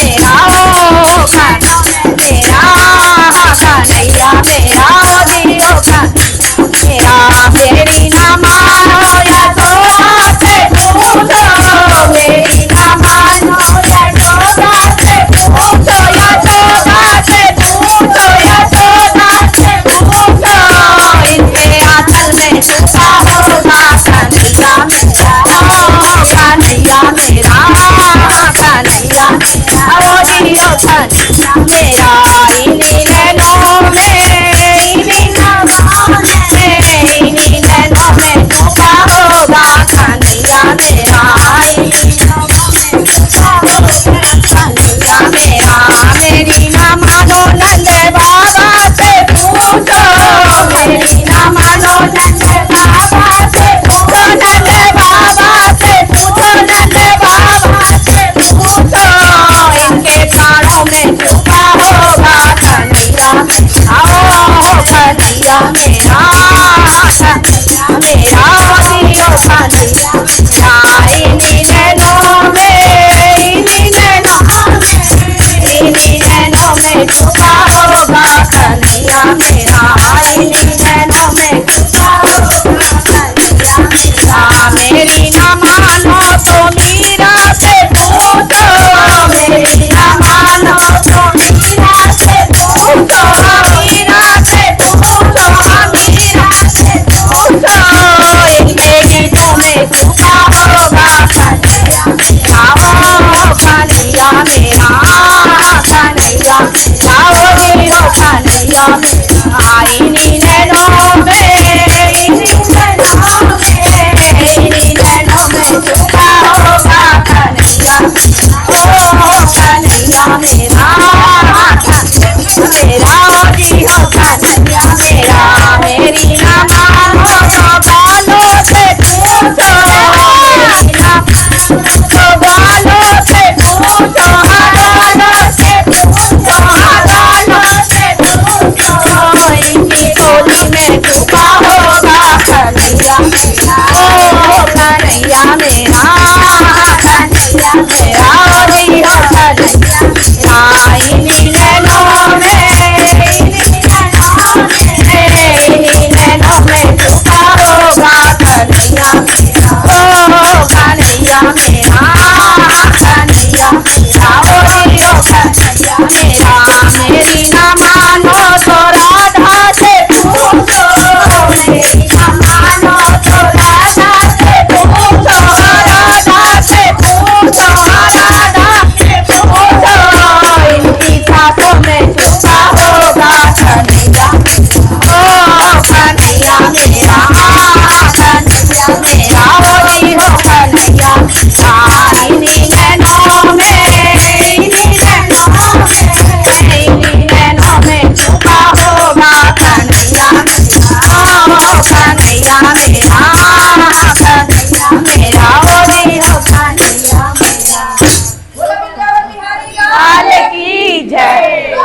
मेरा ओ कन्हैया मेरा ओ दियो मेरा मेरी ना मानो यशोदा से पूछो मेरी ना मानो यशोदा से पूछो यशोदा से पूछो यशोदा से पूछो इनके आंचल में छुपा होगा कन्हैया मेरा कन्हैया मेरा कन्हैया ओ दियो कन्हैया मेरा इन्हीं नैनों में इन्हीं नैनों में छुपा होगा कन्हैया मेरा कन्हैया मेरा मेरी ना मानो नंद बाबा से पूछो मेरी ना मानो नंद बाबा से पूछो नंद बाबा से पूछो नंद बाबा से पूछो इनके प्राणों में छुपा होगा कन्हैया आओ कन्हैया मेरा कन्हैया मेरा दियो कन्हैया इन्हीं नैनों में इन्हीं नैनों में छुपा होगा कन्हैया मेरा इन्हीं नैनों में छुपा होगा कन्हैया मेरा मेरी ना मानो तो मीरा से पूछो मेरी ना मानो तो मीरा से पूछो मीरा से पूछो मीरा से पूछो इनके गीतों में छुपा होगा कन्हैया कन्हैया मेरा कन्हैया आओ दियो कन्हैया मेरा इन्हीं नैनों में इन्हीं नैनों में छुपा होगा कन्हैया ओ कन्हैया मेरा मेरा दियो कन्हैया मेरा मेरी ना मानो तो बालों से पूछो तो बालों से पूछो हाथों से पूछो हाथों से पूछो इनकी टोली में छुपा होगा कन्हैया ओ कन्हैया मेरा कन्हैया मेरा दियो कन्हैया इन्हीं नैनों में इन्हीं नैनों में छुपा होगा कन्हैया ओ कन्हैया मेरा कन्हैया मेरा ओ दियो कन्हैया मेरा मेरी ना मानो तो राधा से पूछो मेरी ना मानो तो राधा से पूछो राधा से पूछो राधा से पूछो इनकी सांसों में छुपा होगा कन्हैया ओ कन्हैया मेरा कन्हैया मेरा ओ दियो कन्हैया इन्हीं नैनों में इन्हीं नैनों में छुपा होगा कन्हैया ओ कन्हैया मेरा कन्हैया मेरा ओ दियो कन्हैया मेरा। बोलो वृंदावन बिहारी लाल की जय।